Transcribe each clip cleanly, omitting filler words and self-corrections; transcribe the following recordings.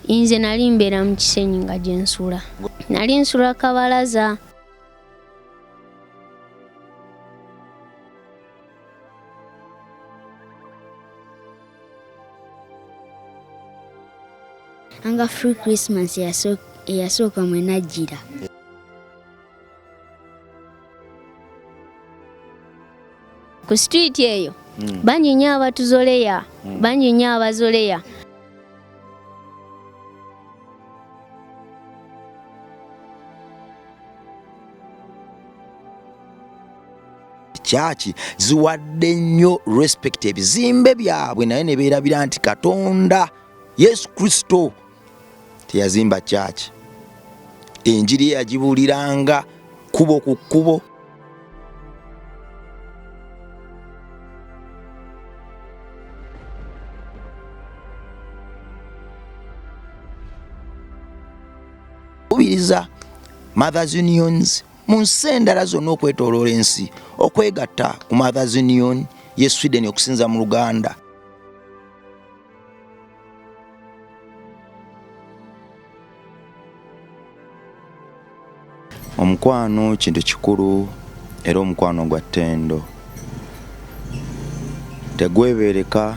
Inze nali mbeera mu Kisenyi nga gye nsula. Nali nsula Kabalaza. Anga Free Christmas eyasooka mwe najjira. Ku street eyo bangi nnyo abatuzoleya, bangi nnyo abazoleya. Church ziwadde nnyo respect ebizimbe byabwe naye ne beerabira nti Katonda Yesu Kristo teyazimba church. Enjiri yagibuuliranga kubo ku kkubo. Kubiriza Mothers Unions mu nsi endala zonna okwetooloola ensi okwegatta ku Mothers Union ye Sweden okusinza mu Luganda. Omukwano kintu kikulu era omukwano gwa ttendo. Tegwebeereka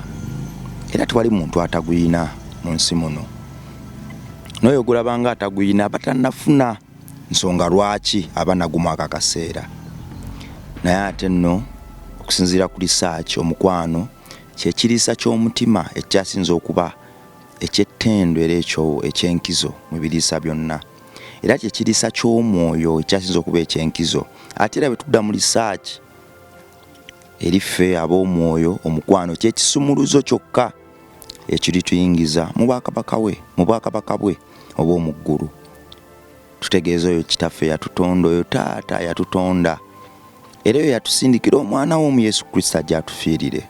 era tewali muntu ataguyina mu nsi muno. N'oyo gulabanga ataguyina aba tannafuna nsonga lwaki aba nagumwako akaseera. Naye ate nno okusinziira ku research omukwano kye kiriisa ky'omutima ekyasinza okuba eky'ettendo era ekyo eky'enkizo mu biriisa byonna. Era kye kiriisa ky'omwoyo ekyasinza okuba eky'enkizo. Ate era bwe tudda mu research eriffe ab'omwoyo omukwano kye kisumuluzo kyokka ekirituyingiza mu bwakabaka bwe obw'omu ggulu. Tutegeeza oyo kitaffe yatutonda, oyo taata yatutonda era oyo yatusindikira omwana w'omu Yesu Kristo ajja atufiirire.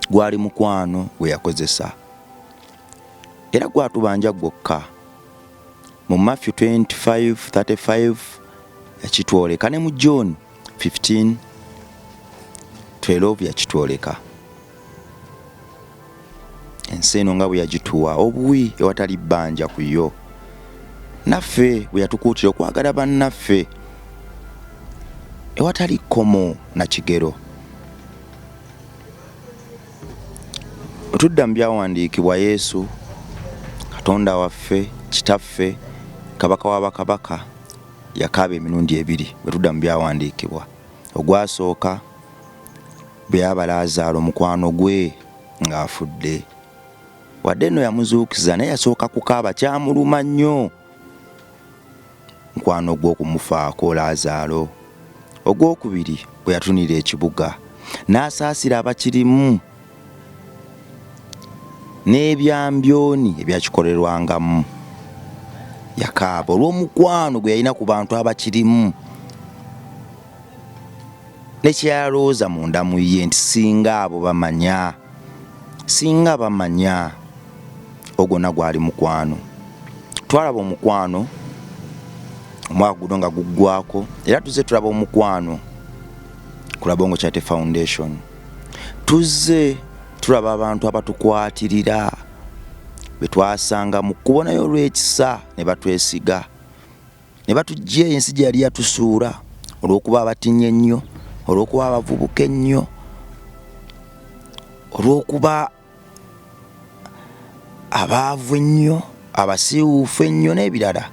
Gwali mukwano gwe yakozesa era gwatubanja gwokka. Mu Matthew 25:35 yakitwoleka ne mu John 15:12 yakitwoleka. Ensi eno nga bwe yagituwa obuwi ewatali bbanja ku yo. Naffe bwe yatukuutira okwagala bannaffe ewatali kkomo na kigero. Otudda mu byawandiikibwa Yesu Katonda waffe kitaffe kabaka w'abakabaka yakaaba emirundi ebiri bwe tudda mu byawandiikibwa. Ogwasooka bwe yaba Laazaalo mukwano gwe ng'afudde. Wadde nno yamuzuukiza naye yasooka kukaaba kyamuluma nnyo mukwano gw'okumufaako Laazaalo. Ogwokubiri bwe yatunira ekibuga n'asaasira abakirimu n'ebyambyoni ebyakikolerwangamu. Yakaaba olw'omukwano gwe yalina ku bantu abakirimu ne kyeyalowooza munda mu ye nti singa bamanya ogwonna gwali mukwano. Twalaba omukwano omwaka guno nga guggwako era tuzze tulaba omukwano ku Labongo Charity Foundation. Tuzze tulaba abantu abatukwatirira be twasanga mu kubonayo olw'ekisa ne batwesiga ne batujja ensi gye yali yatusuula olw'okuba abatinye ennyo, olw'okuba abavubuka ennyo, olw'okuba abaavu ennyo, abasiiwuufu ennyo n'ebirala.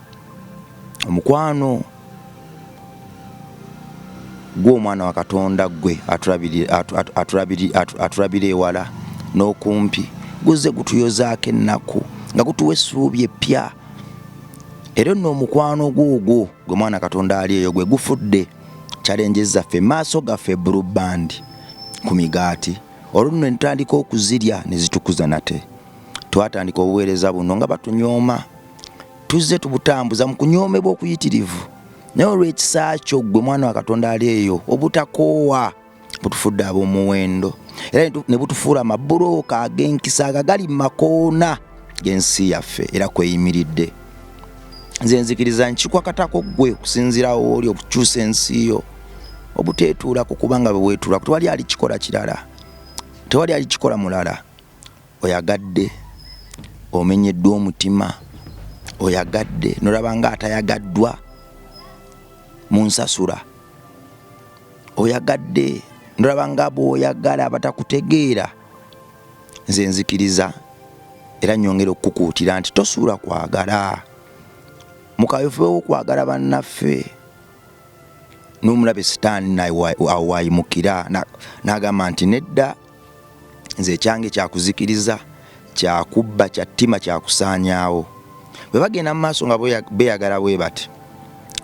Omukwano gw'omwana wa Katonda gwe atulabira ewala n'okumpi guzze gutuyozaako ennaku nga gutuwa essuubi eppya. Era nno omukwano gw'ogwo gwe mwana Katonda ali eyo gwe gufudde challenge zaffe maaso gaffe blue band ku migaati. Olwo nno ne tutandika okuzirya ne zitukuza nate. Twatandika obuweereza buno nga batunyooma. Tuzze tubutambuza mu kunyoomebwa okuyitirivu. Naye olw'ekisa kyo gwe mwana wa Katonda ali eyo obutakoowa butufudde ab'omuwendo. Era ne butufuula amabulooka ag'enkisa agali mu makoona g'ensi yaffe era kweyimiridde. Nze nzikiriza nkikwakatako gwe okusinziira oli okukyusa ensi yo obuteetuula ku kubanga bwe weetuula tewali alikikola kirala, tewali alikikola mulala. Oyagadde omenyeddwa omutima oyagadde nolaba nga atayagaddwa mu nsasula oyagadde nolaba nga bw'oyagala abatakutegeera nze nzikiriza era nyongera okukuutira nti tosuula kwagala mukaweefube w'okwagala bannaffe n'omulabe sitaani awayimukira n'agamba nti nedda nze ekyange kyakuzikiriza kyakubba kyattima kyakusaanyaawo bwe bagenda mu maaso nga beeyagala bwe bati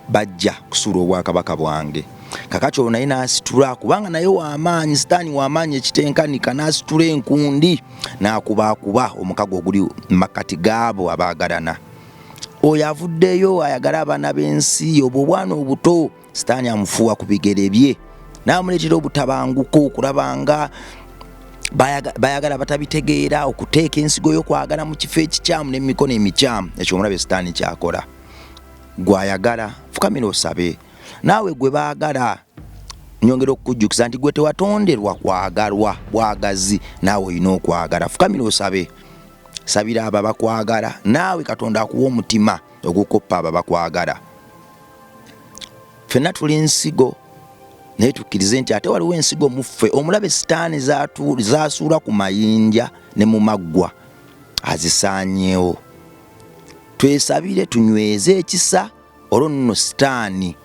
bajja kusuula obwakabaka bwange kakati olwo naye n'asitula kubanga naye w'amaanyi sitaani w'amaanyi ekitenkanika n'asitula enkundi n'akubaakuba omukago oguli mu makkati gaabo abaagalana oyo avuddeyo ayagala abaana b'ensi obwo obwana obuto sitaani amufuuwa ku bigere bye n'amuleetera obutabanguko okulabanga bayagala batabitegeera okuteeka ensigo y'okwagala mu kifo ekikyamu n'emikono emikyamu ekyo omulabe sitaani kyakola gw'ayagala fukamira osabe naawe gwe baagala nyongera okukujjukiza nti gwe tewatonderwa kwagalwa bwagazi naawe olina okwagala fukamira osabe sabira abo abakwagala naawe Katonda akuwa omutima ogukoppa abo abakwagala ffenna tuli ensigo naye tukkirize nti ate waliwo ensigo muffe omulabe sitaani zaasuula ku mayinja ne mu maggwa azisaanyeewo twesabire tunyweze ekisa olwo nno sitaani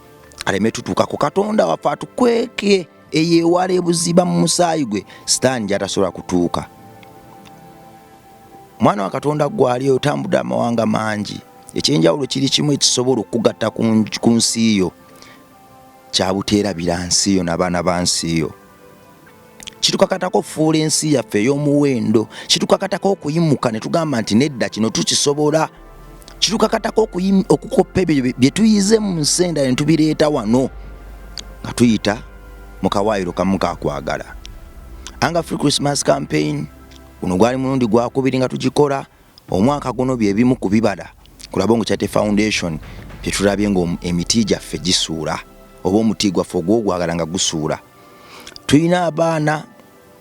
aleme tutuukako Katonda waffe atukweke eyeewala ebuziba mu musaayi gwe sitaani gy'atasobola kutuuka mwana wa Katonda gwali otambudde amawanga mangi ekyenjawulo kiri kimu ekisobola okugatta ku nsi yo kyabuteerabira nsi yo n'abaana ba nsi yo kitukakatako okufuula ensi yaffe ey'omuwendo kitukakatako okuyimuka ne tugamba nti nedda kino tukisobola kitukakatako okukoppa ebyo bye tuyize mu nsenda ne tubireeta wano nga tuyita mu kawaayiro kamu kakwagala Anga Free Christmas Campaign guno gwali mulundi gwakubiri nga tugikola omwaka guno bye bimu ku bibala ku Labongo Charity Foundation bye tulabye ng'emiti gyaffe gisuula oba omuti gwaffe ogw'ogwagala nga gusuula tulina abaana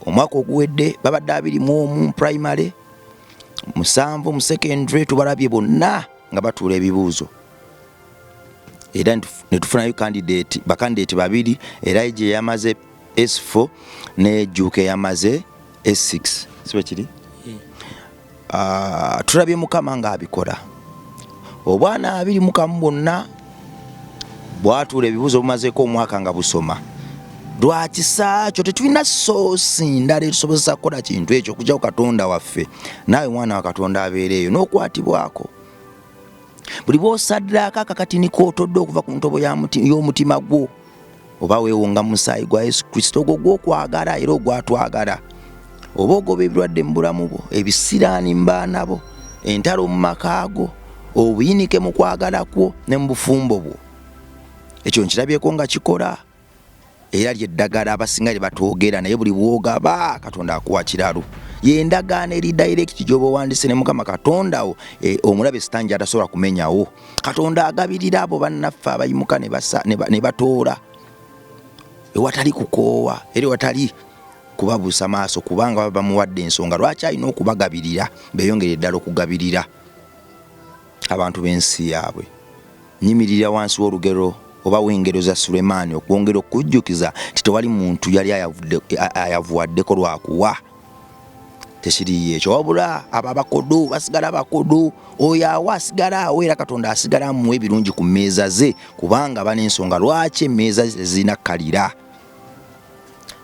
omwaka oguwedde babadde 21 primary 7 mu secondary tubalabye bonna nga batuula ebibuuzo era ne tufunayo bakandidate babiri era ije yamaze S4 ne Juke yamaze S6 sibe kiri tulabye Mukama nga abikola obwana 21 bonna bwatuula ebibuuzo bumazeeko omwaka nga busoma lwakisa kyo tetulina soosi ndala etusobozesa kukola kintu ekyo okujja ku Katonda waffe naawe mwana wa Katonda abeereeyo n'okwatibwako buli bw'osaddako akakatini kootodde okuva ku ntobo y'omutima gwo oba weewonga mu musaayi gwa Yesu Kristo ogwo gw'okwagala era ogwatwagala oba ogoba ebirwadde mu bulamu bwo ebisiraani mu baana bo entalo mu maka go obuyinike mu kwagala kwo ne mu bufumbo bwo ekyo nkirabyeko nga kikola era lyeddagala abasinga lye batoogera naye buli bwogaba Katonda akuwa kiralu yendagaana eri direct gyoba owandise ne Mukama Katonda wo omulabe sitaani gy'atasobola kumenyawo Katonda agabirira abo bannaffe abayimuka ne batoola ewatali kukoowa era ewatali kubabuusa maaso kubanga baba bamuwadde ensonga lwaki alina okubagabirira beeyongere ddala okugabirira abantu b'ensi yaabwe nyimirira wansi w'olugero oba w'engero za Sulemaani okwongera okujjukiza nti tewali muntu yali ayavuwaddeko lwakuwa tekiriyo ekyo wabula abo abakodo basigala bakodo oyo awa asigala awo era Katonda asigala amuwa ebirungi ku mmeeza ze kubanga banensonga lwaki emmeeza zirina kkalira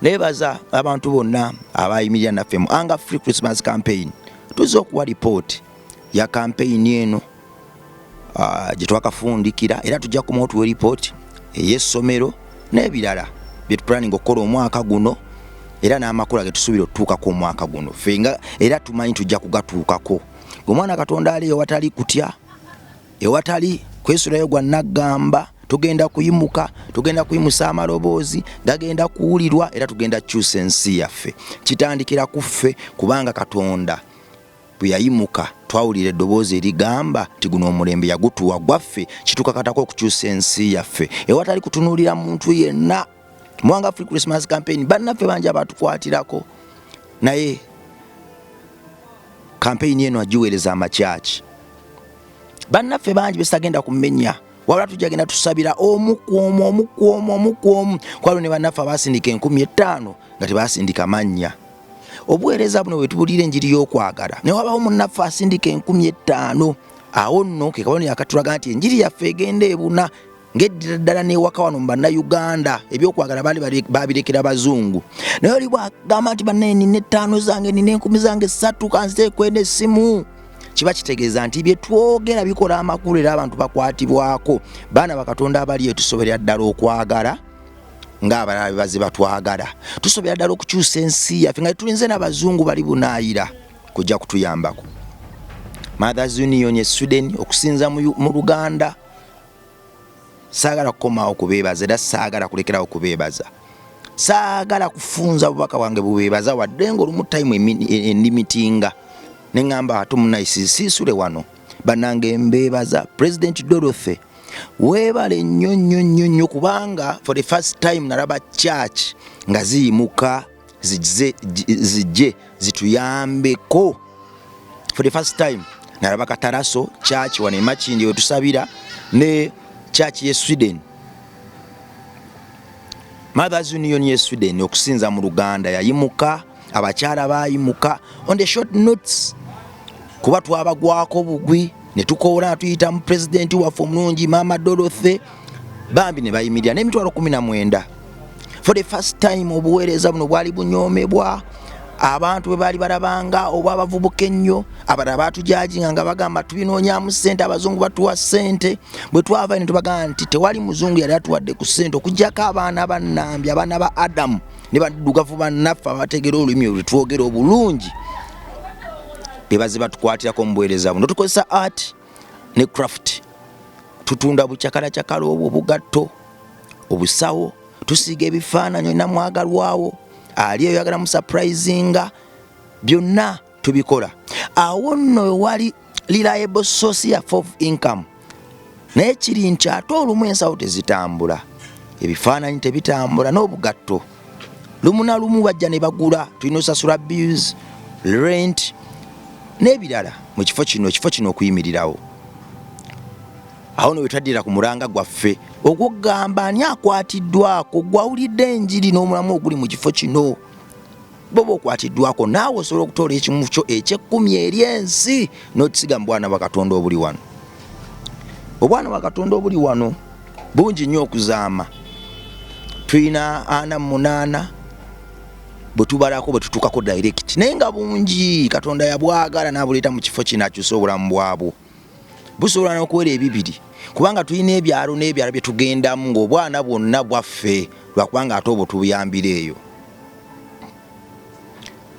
neebaza abantu bonna abayimirira naffe mu Anga Free Christmas Campaign tuzze okuwa lipooti ya campaign eno gye twakafundikira era tujja kumawo tuwe lipooti ey'essomero n'ebirala bye tupulaninga okukola omwaka guno era n'amakulu ge tusuubira okutuukako omwaka guno fenga era tumanyi tujja kugatuukako omwana Katonda ali ewatali kutya ewatali kwesulayo gwa naggamba tugenda kuyimuka tugenda kuyimusa amaloboozi gagenda kuwulirwa era tugenda kukyusa ensi yaffe kitandikira ku ffe kubanga Katonda bwe yayimuka twawulira eddoboozi erigamba nti guno omulembe yagutuwa gwaffe kitukakatako okukyusa ensi yaffe ewatali kutunuulira muntu yenna mu Anga Free Christmas Campaign bannaffe bangi abatukwatirako naye campaign eno agiweereza amakyaki. Bannaffe bangi besagenda kumenya wabula tujagenda tusabira omu kwalo ne bannaffe abasindika 15,000 nga tebasindika mannya. Obuweereza buno bwe tubulira enjiri y'okwagala ne wabawo munnaffe asindika 15,000 awo nno ke kabonero akatulaga nti enjiri yaffe egenda ebuna ng'eddira ddala n'ewaka wano mu bannayuganda ebyokwagala babirekera bazungu. Naye oli bwagamba nti bannaye nina 5 zange nina 10 zange 3 kanziteekwe n'essimu, kiba kitegeeza nti bye twogera bikola amakulu era abantu bakwatibwako. Baana bakatonda abali tusoberera ddala okwagala ng'abalala bebaze batwagala. Tusoberera ddala okukyusa ensi yaffe nga tulinze n'abazungu bali bunaayira kujja kutuyambako. Mothers Union Sweden okusinza mu Luganda saagala kukomawo kubeebaza era saagala kulekerawo kubeebaza. Saagala kufunza bubaka wange bubeebaza wadde ng'olumu time enimitinga ne ngamba ate munaisisisule wano bannange mbeebaza President Dorothy weebale nnyo kubanga for the first time nalaba church nga ziyimuka zijje zituyambeko. For the first time nalaba Kataraso church wano Makindi wetusabira ne church ye Sweden. Mothers Union ye Sweden okusinza mu Luganda yayimuka, abakyala bayimuka on the short notes kuba twabagwako bugwi ne tukoola tuyita mu president waffe omulungi Mama Dorothy bambi ne bayimirira n'emitwalo 19. For the first time obuweereza buno bwali bunyoomebwa. Abantu bwe bali barabanga oba abavubuka ennyo abalala batujajinga nga bagamba tubinoonyamu ssente abazungu batuwa ssente. Bwe twava ne tubagamba nti tewali muzungu yali atuwadde ku ssente okuggyako abaana bannambi abaana ba Adamu ne baddugavu bannaffe abategera olulimi olwetwogera obulungi bebaze batukwatirako mu buweereza buno. Tukozesa art ne craft, tutunda bucakalacyakala obwo obugatto obusawo, tusiiga ebifaananyi olina mwagalwawo ali oyagala mu surprisinga byonna tubikola. Awo nno wali reliable source of income naye kiri nti ate olumu ensawo tezitambula, ebifaananyi tebitambula n'obugatto lumu na lumu bajja ne bagula, tulina osasula bills, rent n'ebirala mu kifo kino okuyimirirawo. Awo no wetwaddira ku mulanga gwaffe ogwogamba ani akwatiddwako gwawulidde enjiri n'omulamu oguli mu kifo kino. Boba okwatiddwako naawe osobola okutoola ekimu kyo eky'ekkumi eri ensi n'okisiga mu bwana bakatonda obuli wano. Obwana bakatonda obuli wano bungi nnyo okuzaama. Tulina 48 bwe tubalako bwe tutuukako direct naye nga bungi Katonda yabwagala n'abuleeta mu kifo kino akyusa obulamu bwabwo. Busobola n'okuwera ebibiri kubanga tulina ebyalo n'ebyalo bye tugendamu ng'obwana bwonna bwaffe lwakubanga ate obwo tubuyambira eyo.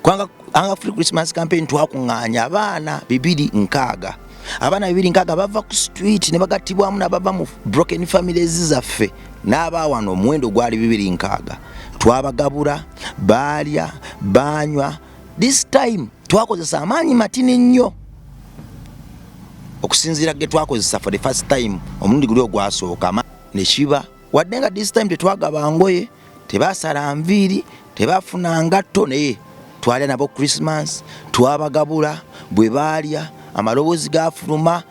Kubanga anga Free Christmas campaign twakuŋŋaanya abaana 260. Abaana 260 bava ku street ne bagattibwamu n'abava mu broken families zaffe n'abawano omuwendo gwali 260. Twabagabula baalya banywa. This time twakozesa amaanyi matini nnyo okusinziira ge twakozesa for the first time omulundi guli ogwasooka ne kiba wadde nga this time tetwagaba ngoye, tebasala nviiri, tebafuna ngatto naye twalya nabo Christmas, twabagabula bwe baalya amaloboozi gafuluma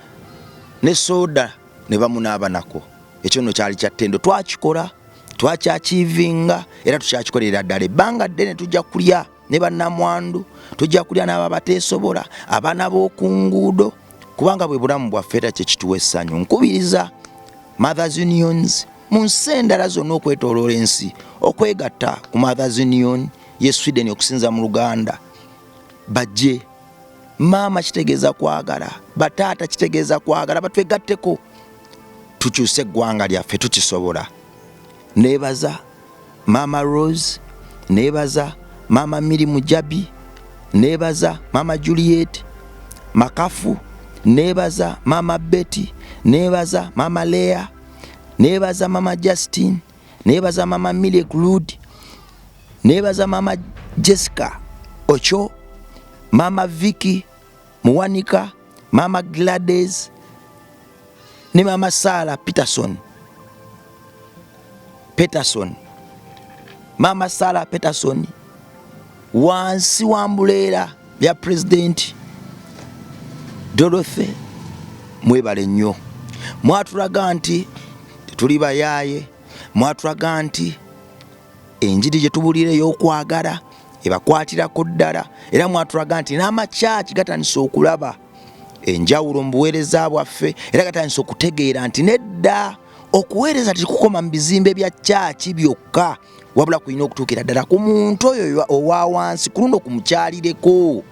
ne soda ne bamunaabanako. Ekyo nno kyali kya ttendo twakikola twakyakiivinga era tukyakikolera ddala ebbanga ddene tujja kulya ne bannamwandu, tujja kulya n'abo bateesobola, abaana b'oku nguudo kubanga bwe bulamu bwaffe era kye kituwa essanyu. Nkubiriza Mothers Unions mu nsi endala zonna okwetooloola ensi okwegatta ku Mothers Union ye Sweden okusinza mu Luganda. Bajje maama kitegeeza kwagala, bataata kitegeeza kwagala, batwegatteko tukyuse eggwanga lyaffe tukisobola. Neebaza Mama Rose, neebaza Mama Mirimu Jabi, neebaza Mama Juliet Makafu, neebaza Mama Betty, neebaza Mama Lea, neebaza Mama Justine, neebaza Mama Millie Glud, neebaza Mama Jessica Ocho, Mama Vicky Muwanika, Mama Gladys ne Mama Sarah Peterson. Mama Sarah Peterson wansi wa mbuleera ya president Dorothy mwebale nnyo. Mwatulaga nti tuli bayaaye, mwatulaga nti enjiri gye tubulira ey'okwagala ebakwatirako ddala, era mwatulaga nti n'amakyaki gatandise okulaba enjawulo mu buweereza bwaffe, era gatandise okutegeera nti nedda okuweereza tekukoma mu bizimbe bya kyaki byokka, wabula kulina okutuukira ddala ku muntu oyo owa wansi, ku luno kumukyalireko.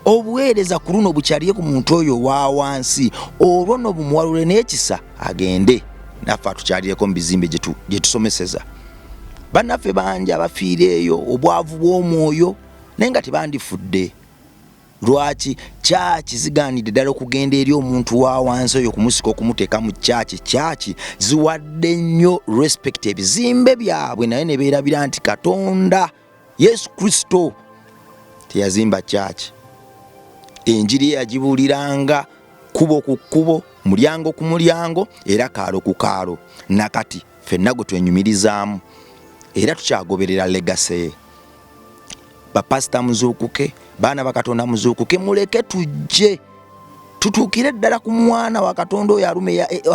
Obuweereza ku luno bukyalire ku muntu oyo owa wansi, olwo no bumuwalule n'ekisa agende naffe atukyalireko mu bizimbe gye tusomeseza. Bannaffe bangi abafiira eyo obwavu bw'omwoyo naye nga tebandifudde. Lwaki? Kyaki zigaanidde ddala okugenda eri omuntu wa wansi oyo okumusika okumuteeka mu kyaki ziwadde nnyo respect ebizimbe byabwe, naye ne beerabira nti Katonda Yesu Kristo teyazimba kyaki. Enjiri yagibuuliranga kubo ku kkubo, mulyango ku mulyango, era kaalo ku kaalo. Nakati ffenna gwe twenyumirizaamu era tukyagoberera legacy. Bapasita muzuukuke, baana ba Katonda muzuukuke, muleke tujje tutuukire ddala ku mwana wa Katonda oyo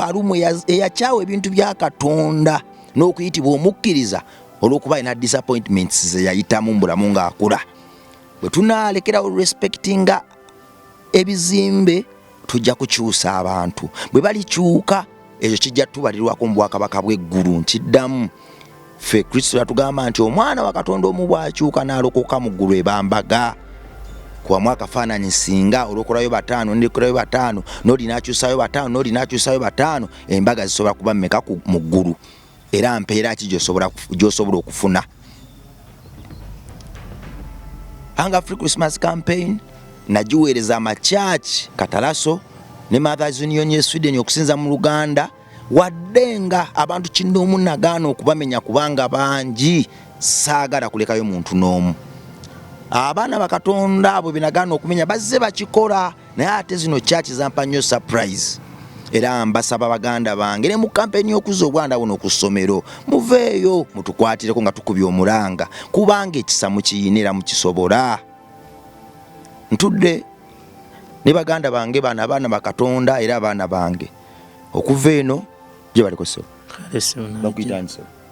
alumu eyakyawa ebintu bya Katonda n'okuyitibwa omukkiriza olw'okuba alina disappointments ze yayitamu mu bulamu ng'akula. Bwe tunaalekerawo respectinga ebizimbe tujja kukyusa abantu. Bwe balikyuka ekyo kijja tubalirwako mu bwakabaka bw'eggulu. Nkiddamu ffe Kristo yatugamba nti omwana wa Katonda omu bw'akyuka n'alokoka mu ggulu ebambaga kuwamu akafaananyi singa olwokolayo 5 n'olekolayo 5 n'oli n'akyusayo 5 n'oli n'akyusayo 5 embaga zisobola kuba mmeka mu ggulu, era mpeera ki gy'osobola okufuna. Hunger Free Christmas Campaign nagiweereza amakyaki Katalaso ne Mothers Union ye Sweden okusinza mu Luganda, wadde nga abantu kinoomu nagaana okubamenya kubanga bangi, saagala kulekayo muntu n'omu. Abaana ba Katonda abo benagaana okumenya bazze bakikola, naye ate zino kyaki zampa nnyo surprise. Era mbasaba baganda bange ne mu kampeni y'okuzza obwanda buno ku ssomero muveeyo mutukwatireko nga tukubye omulanga, kubanga ekisa mukiyinira mukisobola. Ntudde ne baganda bange bana abaana ba Katonda era abaana bange okuva eno gye baliko so.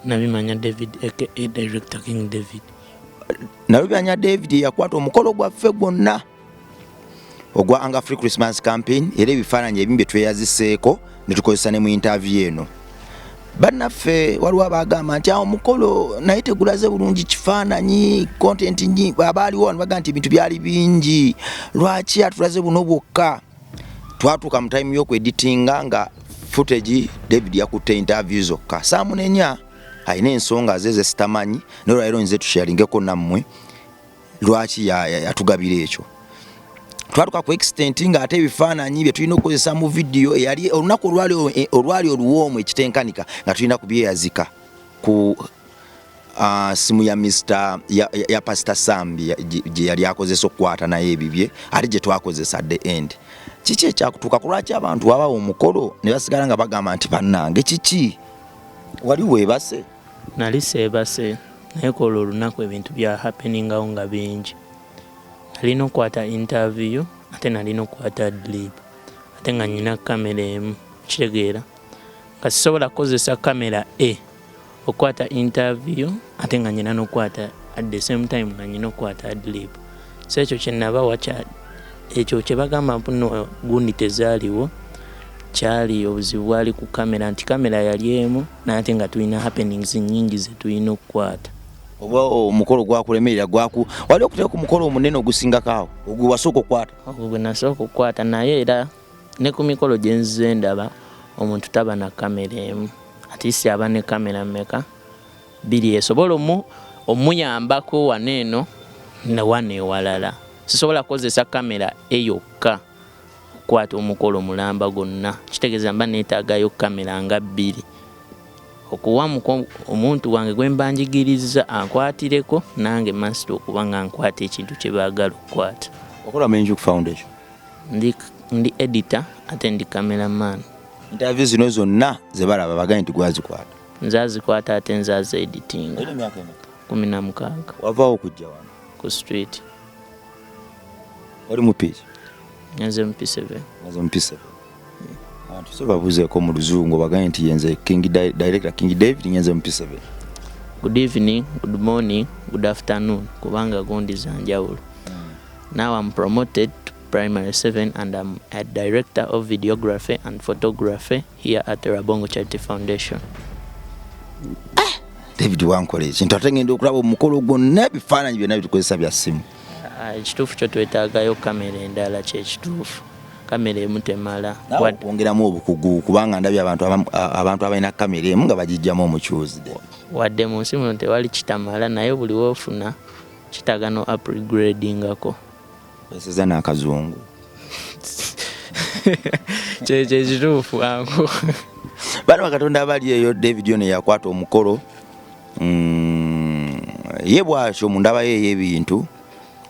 Nabimanya David aka Director King David. Nabimanya David yakwata omukolo gwaffe gwonna ogwa Hunger Free Christmas Campaign, era ebifaananyi ebimu bye tweyaziseeko ne tukozesa ne mu interview eno. Bannaffe waliwo abagamba nti omukolo naye tegulaze bulungi kifaananyi, content nyingi abaaliwo wano baga nti ebintu byali bingi, lwaki atulaze buno bwokka? Twatuuka mu time y'okweditinga nga footage David yakutte interview zokka 4 alina ensonga ze zitamanyi, n'olwaleero nze tusharingeko nammwe lwaki yatugabira ekyo. Twatuka ku extent nga ate ebifaananyi bye tulina okukozesa mu video eyali olunaku olwali oluwoomu ekitenkanika nga tulina kubyeyazika ku simu ya Mr. ya Pastor Sambi gye yali akozesa okukwata naye ebibye ate gye twakozesa at the end. Kiki ekyakutuuka ku lwaki abantu wabawo omukolo ne basigala nga bagamba nti bannange kiki? Wali weebase? Nali seebase naye kola olunaku ebintu bya happeningawo nga bingi. Nalina okukwata interview ate nalina okukwata adlib ate nga nyina kamera emu, kitegeera nga sisobola kukozesa kamera okukwata interview ate nga nyina n'okukwata at the same time nga nyina okukwata adlib. So ekyo kye naba wacha ekyo kye bagamba mpuno gundi tezaaliwo kyali obuzibu bwali ku kamera, nti kamera yali emu naye ate nga tulina happenings nyingi ze tulina okukwata. Oba omukolo gwakulemerera wali okuteeka ku mukolo omunene ogusingako awo ogwo wasooka okukwata? Ogwo nasooka okukwata, naye era ne ku mikolo gye nzize ndaba omuntu taba na kamera emu, ate si aba ne kamera mmeka 2 esobola omuyambako waneeno ne wane ewalala. Sisobola kukozesa kamera eyokka okukwata omukolo mulamba gonna, kitegeeza mba neetaagayo kamera nga 2 okuwamuko omuntu wange gwe mbanjigiriza ankwatireko nange master okuba nga nkwata ekintu kye baagala okukwata. Okola Menjuk Foundation? Ndi editor ate ndi cameraman. Interview zino zonna ze balaba baganye nti gwazikwata? Nzazikwata ate nzaze editing. Olina emyaka ena? 16. Wavaawo okujja wano? Ku street. oli mu pitch nze mu P7 nze mu P7 tusobabuzeeko mu luzungu baganye nti yenze director King David nyenze mu P7. Good evening, good morning, good afternoon kubanga gondi za njawulo. Now I'm promoted to primary 7 and I'm a director of videography and photography here at the Rabongo Charity Foundation. David wankole ekintu ate ngenda okulaba omukolo gwonna ebifaananyi byonna bitukozesa bya ssimu. Ekituufu kyo twetaagayo kamera endala kyekituufu. Kamera emu temala. Wongeramu obukugu kubanga ndabye abantu abalina kamera emu nga bagijjamu omukyuzi. Wadde mu nsi muno tewali kitamala naye buli woofuna kitaaga no upgradingako. Eseza n'akazungu. Kyekituufu angu. Bano bakatonda abali eyo David ono yakwata omukolo. Ye bwakyo mu ndaba ye y'ebintu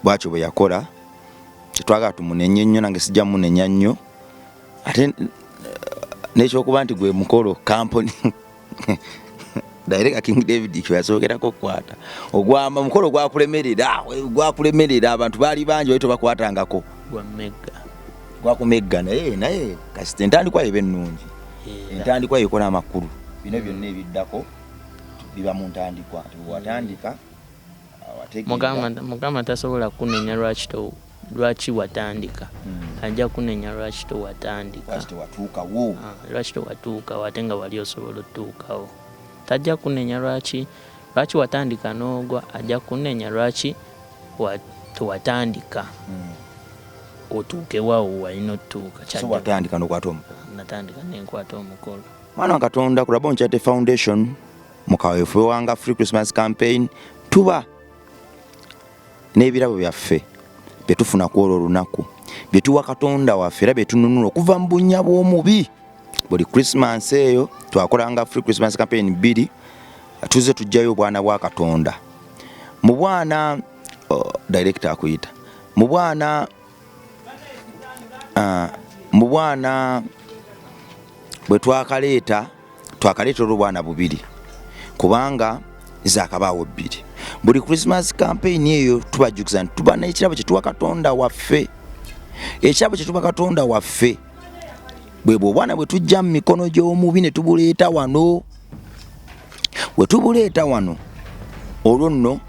bwakyo bwe yakola. Kitwaga tumunenye nnyo nange sijja munenya nnyo. Ate n'ekyokuba nti gwe mukolo company Director King David kyasookerako kukwata. Ogwama mukolo gwakulemerera abantu baali bangi bali tobakwatangako. Gwakumegga naye kasita entandikwa eba ennungi. Entandikwa ekola amakulu. Bino byonna ebiddako biba mu ntandikwa. Watandika Mukama tasobola kunenya lwaki watandika. Ajja kunenya lwaki towatandika. Lwaki towatuukawo ate nga wali osobola otuukawo. Tajja kunenya lwaki watandika n'ogwa, ajja kunenya lwaki towatandika. Otuukewawo walina otuuka. So watandika n'okwata omukolo. Natandika n'enkwata omukolo. Mwana wa Katonda ku Rabongo Charity Foundation mu kaweefube wanga Free Christmas Campaign tuba n'ebirabo byaffe bye tufuna ku olwo olunaku bye tuwa Katonda waffe era bye tununula okuva mu bunnya bw'omubi. Buli Christmas eyo twakolanga Free Christmas Campaign 2 tuze tujjayo obwana bwa Katonda. Mu bwana director akuyita mu bwana bwe twakaleeta olubwana bubiri kubanga zakabaawo 2. Buli Christmas campaign eyo tubajjukiza nti tuba n'ekirabo kye tuwa Katonda waffe. Ekirabo kye tuwa Katonda waffe bwe bwana bwe tujja mu mikono gy'omubi ne tubuleeta wano. We tubuleeta wano olwo nno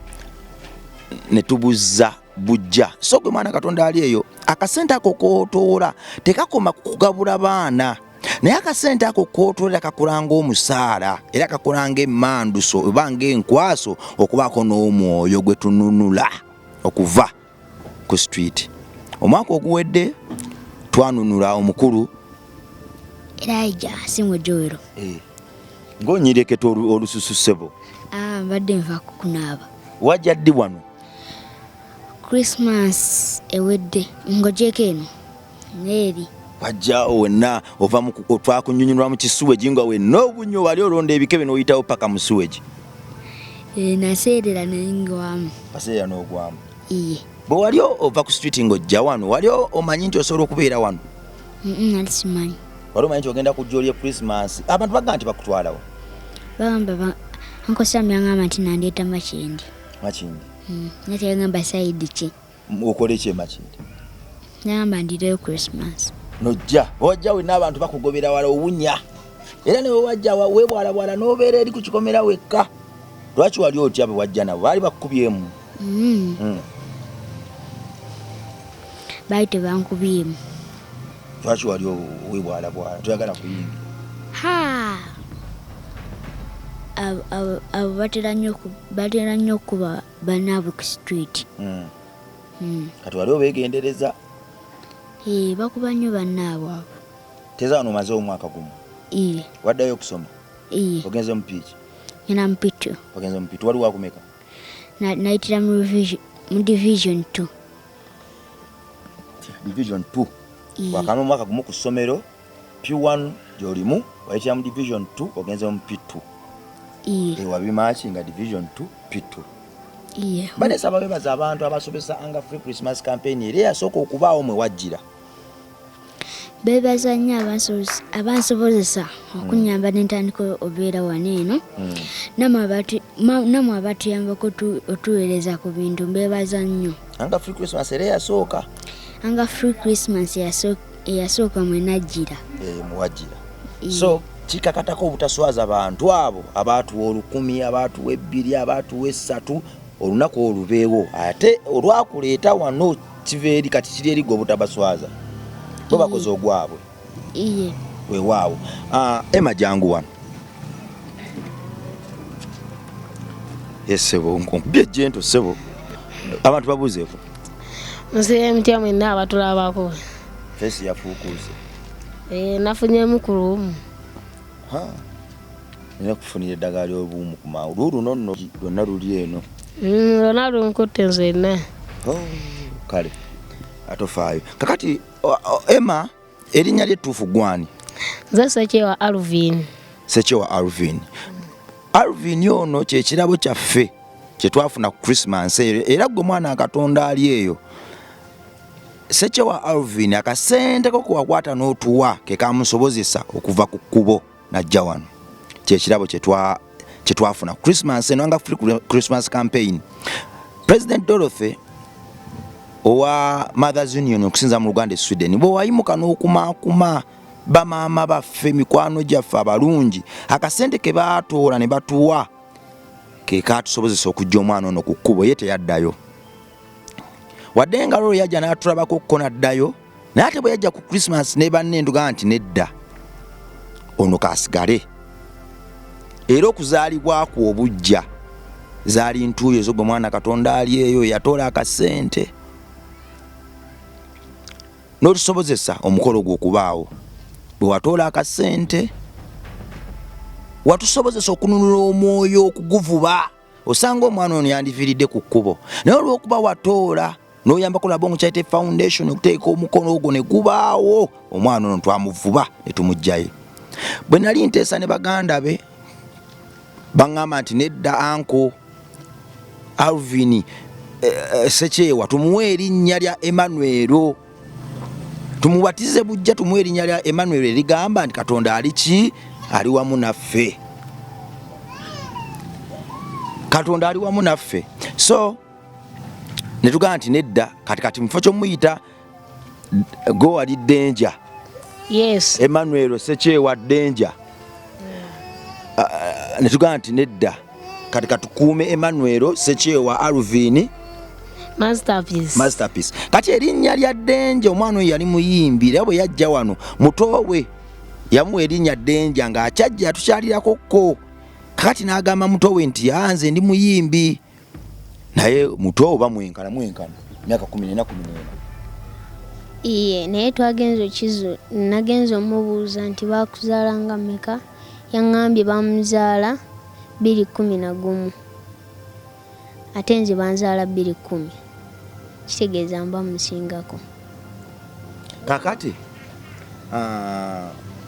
ne tubuzza bujja. So gwe mwana Katonda ali eyo akasente ako kootoola tekakoma kugabula baana. Naye akasente ako kootoola kakulanga omusaala era kakulanga emmanduso oba ng'enkwaso okubaako n'omwoyo gwe tununula okuva ku street. Omwaka oguwedde twanunula omukulu Elijah Simwe Joero. Ng'onyireketa olususu ssebo. Mbadde nva kunaaba. Wajja ddi wano? Christmas ewedde ngojeko eno neeri. Wajja wenna ova mu twakunyunyulwa mu kisuweji nga wenna obunyo wali olonda ebikebe n'oyitawo paka mu suweji. Naseerera nengwamu. Waseerera n'ogwamu? Iye. Bwe wali ova ku street ng'ojja wano wali omanyi nti osobola okubeera wano? Nali simanyi. Wali omanyi nti ogenda kujja Christmas abantu bagamba nti bakutwalawo? Bagamba Uncle Sam yangamba nti nandeeta Makindi. Makindi? Nate yangamba Saidi ki. Okole ki Makindi? Yangamba ndireyo Christmas. Nojja ojja wenna abantu bakugobera wala owunya era ne wajja webwala n'obeera eri ku kikomera wekka. Lwaki wali otya bwe wajja nabo baali bakukubyemu? Baali tebankubyemu. Lwaki wali webwala toyagala kuyinga? Abo batera nnyo okuba banaabwe ku street. Kati wali obeegendereza? Bakuba nnyo bannaabwe abo. Teza wano omaze omwaka gumu? Waddayo okusoma? Ogenze mu piki? Ngenda mu pitu. Ogenze mu pitu. Wali wakumeka? Nayitira mu division 2. Division 2? Wakama omwaka gumu ku ssomero P1 gy'olimu wayitira mu division 2 ogenze mu P2. Wabimaki nga division 2 P2. Banesaba bebaza abantu abasobesa anga Free Christmas Campaign era yasooka okubaawo mwe wajjira. Bebaza nnyo abansobozesa okunyamba n'entandika obeera wano eno. Namwe abatuyambako otuweereza ku bintu mbebaza nnyo. Anga Free Christmas era yasooka? anga free Christmas yasooka mwenajjira muwajjira so kikakatako obutaswaza abantu abo abaatuwa 10 abaatuwa 2 abaatuwa 3 olunaku olubeewo ate olwakuleeta wano kiveeri kati kiri erigo obutabaswaza bo bakoze ogwabwe iye weewaawo Emma jangu wano sebo nkubye jento sebo abantu babuzeeko nze mtya mwenna abatulabako fesi yafuukuuze nafunye mukulu nina kufunira eddagala ly'obumu ku mawulu luno lwonna luli eno lwonna lunkutte nzenna kale atofaayo kakati Emma erinnya ly'ettuufu gwani nze Sekyewa Alvin Sekyewa Alvin ono kyekirabo kyaffe kye twafuna ku Christmas era gwe mwana Katonda ali eyo Sekyewa Alvin akasente ko kuwakwata n'otuwa ke kamusobozesa okuva ku kkubo najja wano kyekirabo kye twafuna Christmas eno nga free Christmas campaign. President Dorothy owa Mothers Union okusinza mu Uganda Sweden bo wayimuka n'okumakuma bamaama baffe mikwano gyaffe abalungi akasente ke baatoola ne batuwa ke katusobozesa okujja omwana ono ku kkubo ye teyaddayo wadde nga lolo yajja n'atulabako ko naddayo naye ate bwe yajja ku Christmas ne banne nduga nti nedda ono kasigale era okuzaalibwako obujja zaali ntuuyo zo bwe mwana Katonda ali eyo yatoola akasente n'otusobozesa omukolo gw'okubaawo bwe watoola akasente watusobozesa okununula omwoyo okuguvuba osanga omwana ono yandiviiridde ku kkubo naye olw'okuba watoola n'oyambako laba Omukyayite Foundation okuteeka omukono ogwo ne gubaawo omwana ono twamuvuba ne tumugjayo bwe nali nteesa ne baganda be baŋŋamba nti nedda anko Alvin Sekyewa tumuwe erinnya lya Emmanuel tumubatize bujja tumuwe erinnya lya Emmanuel erigamba nti Katonda ali ki ali wamu naffe Katonda ali wamu naffe so ne tugamba nti nedda kati mufo ky'omuyita go ali Danger yes Emmanuel Sekyewa Danger ne tugamba nti nedda kati katukuume Emmanuel Sekyewa Alvin Masterpiece kati erinnya lya Danger omwana oyo yali muyimbi era bwe yajja wano mutowe yamuwa erinnya Danger ng'akyajja tukyalirako ko kati n'agamba mutowe nti nze ndi muyimbi naye mutowe bamwenkana myaka 14 iye naye twagenza okizo nagenza omubuuza nti bakuzaala nga mmeka yaŋŋambye bamuzaala 211 ate nze banzaala 210 kitegeeza mba musingako kakati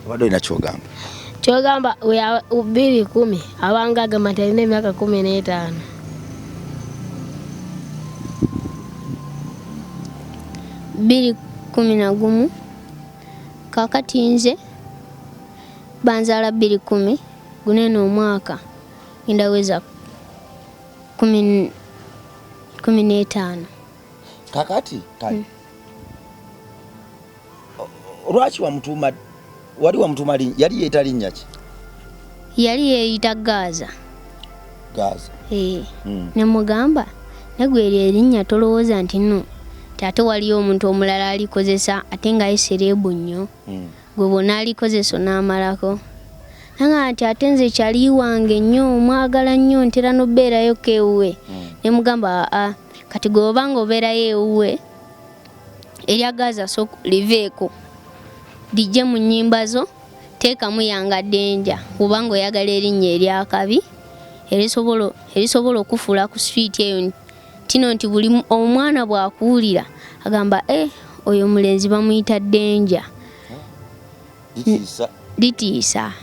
obadde olina kyogamba 210 abanga agamba nti alina emyaka 15 211 kakati nze banzaala 210 guneno omwaka ndaweza 15 kakati kale lwaki wamutuma wali wamutuma yali yeeta linnya ki yali yeeyita Gaza ne mugamba negwe erinnya tolowooza nti no ate waliyo omuntu omulala alikozesa ate nga yesereebu nnyo gwe bwona alikozesa n'amalako nanga nti ate nze kyali wange nnyo mwagala nnyo ntera n'obeerayo kewuwe ne mugamba kati gwe obanga obeerayo ewuwe erya Gaza so liveeko lijje mu nnyimba zo teekamu yanga Danger kubanga oyagala erinnya eryakabi erisobola okufuula ku street eyo tino nti buli omwana bw'akuwulira agamba oyo mulenzi bamuyita Danger litiisa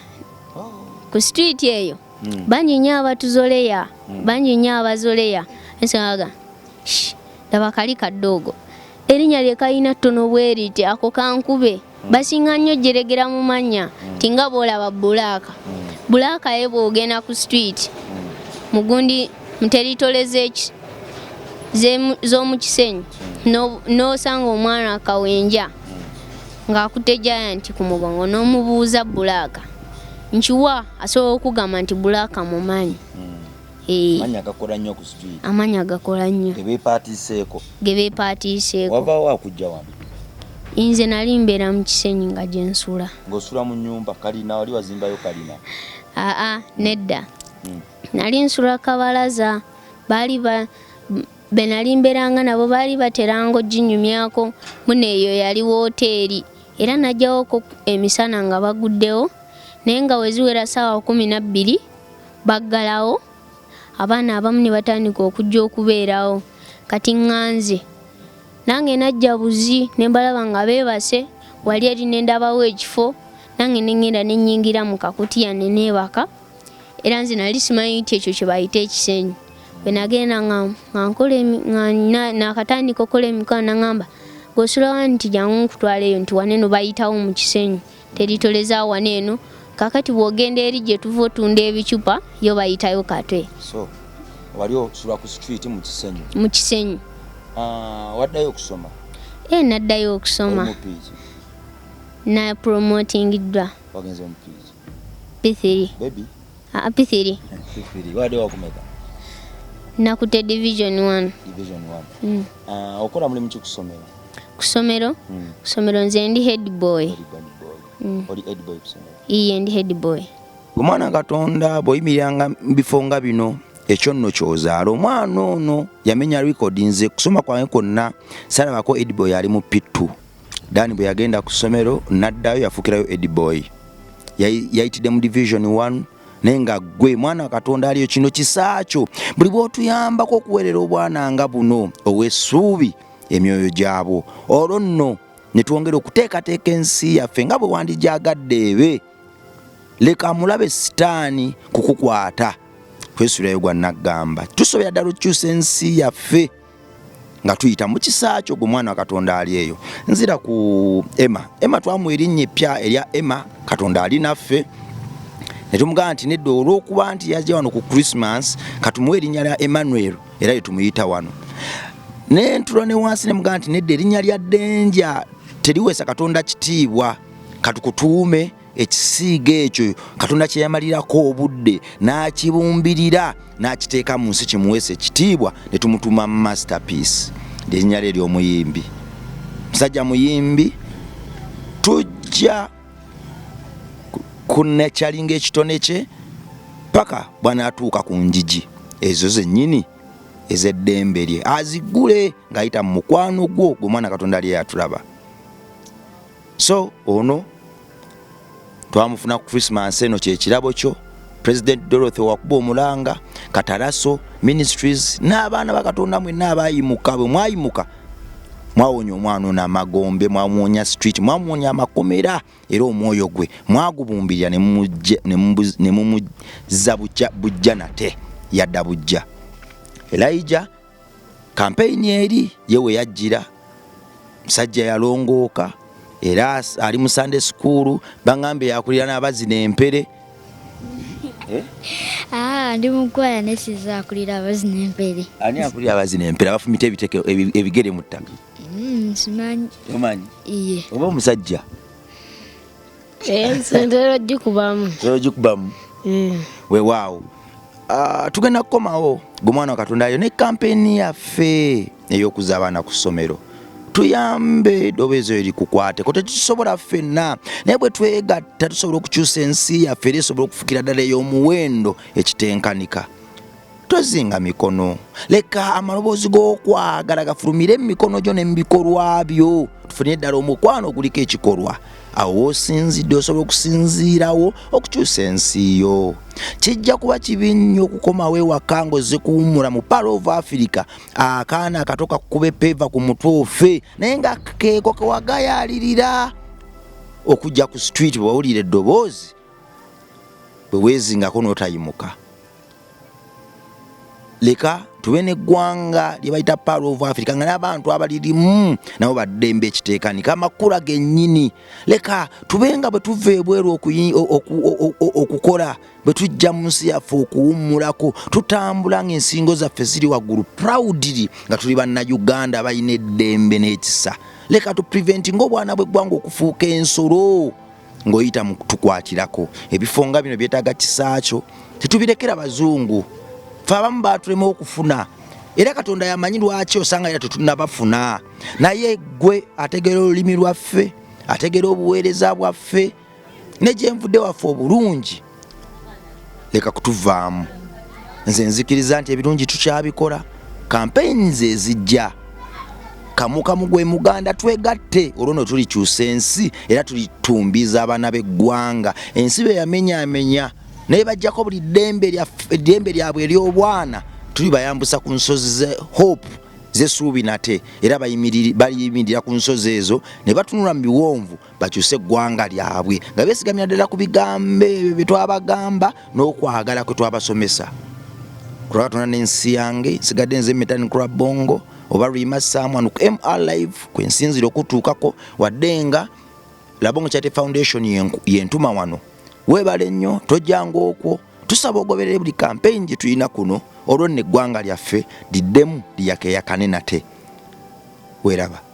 ku street eyo banyinya abatuzoleya banyinya abazoleya ensaga laba kali kaddoogo erinnya lye kalina ttono bweriti ako kankube basinga nnyo gyeregera mu mannya tinga boolaba Bulaaka ye bw'ogenda ku street mugundi muteritole z'omu Kisenyi no sanga omwana akawenja ng'akutte giant ku mugongo n'omubuuza Bulaka nkiwa asobola okugamba nti Bulaka mumanyi. Amanya gakola nnyo ku street. Amanya gakola nnyo. Gebeepaatiiseeko. Wavaawo akujja wano? Nze nali mbeera mu Kisenyi nga gye nsula. Ng'osula mu nnyumba kalina wali wazimbayo kalina? Nedda. Nali nsula kabalaza. Be nali mbeeranga nabo baali bateranga oginyumyako. Muno eyo yali woteeri. Era najjawoko emisana nga baguddewo. Naye nga weziwera ssaawa 12 baggalawo. Abaana abamu ne batandika okujja okubeerawo. Kati ŋŋanze nange najja buzi ne mbalaba nga beebase wali eri ne ndabawo ekifo nange ne ŋŋenda ne nnyingira mu kakutiya ne neebaka. Era nze nali simanyi nti ekyo kye bayita Ekisenyi. Bwe nagenda nakatandika okukola emikono naŋŋamba gw'osula wano nti jangu nkutwaleyo nti wano eno bayitawo mu Kisenyi teritoleza wano eno. Kakati bw'ogenda eri gye tuva otunda ebicupa yo bayitayo Katwe. So wali osula ku street mu Kisenyi? Mu Kisenyi. Waddayo okusoma? Naddayo okusoma. Na promotingiddwa. Wagenze mu PG? P3. Baby? P3. P3. Wadde wakumeka? Nakutte Division 1. Division 1. Okola mulimu ki ku ssomero? Ku ssomero? Ku ssomero nze ndi head boy. Oli head boy ku ssomero? Iye ndi head boy. Omwana Katonda bw'oyimiriranga bifo nga bino ekyo nno ky'ozaala. Omwana ono yamenya record nze kusoma kwange kwonna salabako head boy ali mu P2. Dani bwe yagenda ku ssomero naddayo yafuukirayo head boy. Yayitidde mu Division 1 naye nga gwe mwana Katonda aliyo kino kisaakyo buli bw'otuyambako okuweerera obwana nga buno ow'essuubi emyoyo gyabo olwo nno ne twongera okuteekateeka ensi yaffe nga bwe wandijaagadde ebe. Leka mulabe sitaani kukukwata kwesulayo gwa naggamba. Tusobera ddala okukyusa ensi yaffe nga tuyita mu kisaakyo gwe mwana wa Katonda ali eyo. Nzira ku Emma twamuwa erinnya eppya erya Emma Katonda ali naffe ne tumugamba nti nedda olw'okuba nti yajja wano ku Christmas katumuwe erinnya lya Emmanuel era ye tumuyita wano. Ne ntula ne wansi ne mugamba nti nedda erinnya lya Denja teriweesa Katonda kitiibwa katukutuume ekisiiga ekyo Katonda kye yamalirako obudde n'akibumbirira n'akiteeka mu nsi kimuweesa ekitiibwa ne tumutuma Masterpiece erinnya lye ery'omuyimbi. Musajja muyimbi tujja kunekyalinga ekitone kye paka bw'anaatuuka ku njigi ezo zennyini ez'eddembe lye azigule ng'ayita mu mukwano gwo gwe mwana Katonda lye yatulaba. So ono twamufuna ku Christmas eno kye kirabo kyo President Dorothy wakuba omulanga Katalaso Ministries n'abaana ba Katonda mwenna abaayimuka bwe mwayimuka mwawonya omwana ono amagombe mwamuwonya street mwamuwonya amakomera era omwoyo gwe mwagubumbirira ne mumuzza bujja nate yadda bujja. Elijah kampeyini eri yewe yajjira musajja yalongooka era ali mu Sunday school bangambe yakulira n'abazina empere. Ndi mukwaya nesiza akulira abazina empere. Ani akulira abazina empere abafumita ebiteke ebigere mu ttaka? Simanyi. Omanyi? Iye. Oba omusajja? Nsentera gikubamu. Gikubamu? Weewaawo. Tugenda kukomawo gwe mwana wa Katonda aliyo ne kampeyini yaffe ey'okuzza abaana ku ssomero. Tuyambe eddoboozi eyo likukwate ko tetusobola ffenna naye bwe twegatta tusobola okukyusa ensi yaffe era esobola okufukira ddala ey'omuwendo ekitenkanika. Tozinga mikono, leka amaloboozi g'okwagala gafulumire emikono gyo ne mu bikolwa byo tufunire ddala omukwano oguliko ekikolwa. Awo osinzidde osobola okusinziirawo okukyusa ensi yo. Kijja kuba kibi nnyo okukomawo ewaka ng'ozze kuwummula mu Pearl of Africa akaana akatoka kukuba eppeeva ku mutwe ofe naye nga keeko kewagayaalirira okujja ku street bwe wawulira eddoboozi bwe weezingako n'otayimuka. leka tube neggwanga lye bayita Pearl of Africa nga n'abantu abalirimu nabo baddembe ekiteekanika amakula gennyini. Leka tubenga bwe tuva ebweru okukola bwe tujja mu nsi yaffe okuwummulako tutambula ng'ensingo zaffe ziri waggulu proudly nga tuli bannayuganda balina eddembe n'ekisa. Leka tupreventi ng'obwana bw'eggwanga okufuuka ensolo ng'oyita mu tukwatirako. Ebifo nga bino byetaaga kisaakyo tetubirekera bazungu. Ffe abamu baatulema okufuna era Katonda yamanyi lwaki osanga era tetunnabafuna. Naye ggwe ategera olulimi lwaffe, ategera obuweereza bwaffe ne gye nvudde waffe obulungi. Leka kutuvaamu. Nze nzikiriza nti ebirungi tukyabikola. Campaigns ezijja kamu gwe muganda twegatte olwono tulikyusa ensi era tulitumbiza abaana b'eggwanga. Ensi be yamenya naye bajjako buli ddembe lyabwe ery'obwana tuli bayambusa ku nsozi ze hope z'essuubi nate era baliyimirira ku nsozi ezo ne batunula mu biwonvu bakyuse eggwanga lyabwe nga beesigamira ddala ku bigambe bye twabagamba n'okwagala kwe twabasomesa. Kulaba tuna n'ensi yange sigadde nze Metani Club Bongo oba Rima Samwan ku MR Live kwe nsinzira okutuukako waddenga Labongo Charity Foundation yentuma wano. Weebale nnyo tojjanga okwo tusaba ogoberere buli campaign gye tulina kuno olwo n'eggwanga lyaffe liddemu liyakeyakane nate. Weeraba.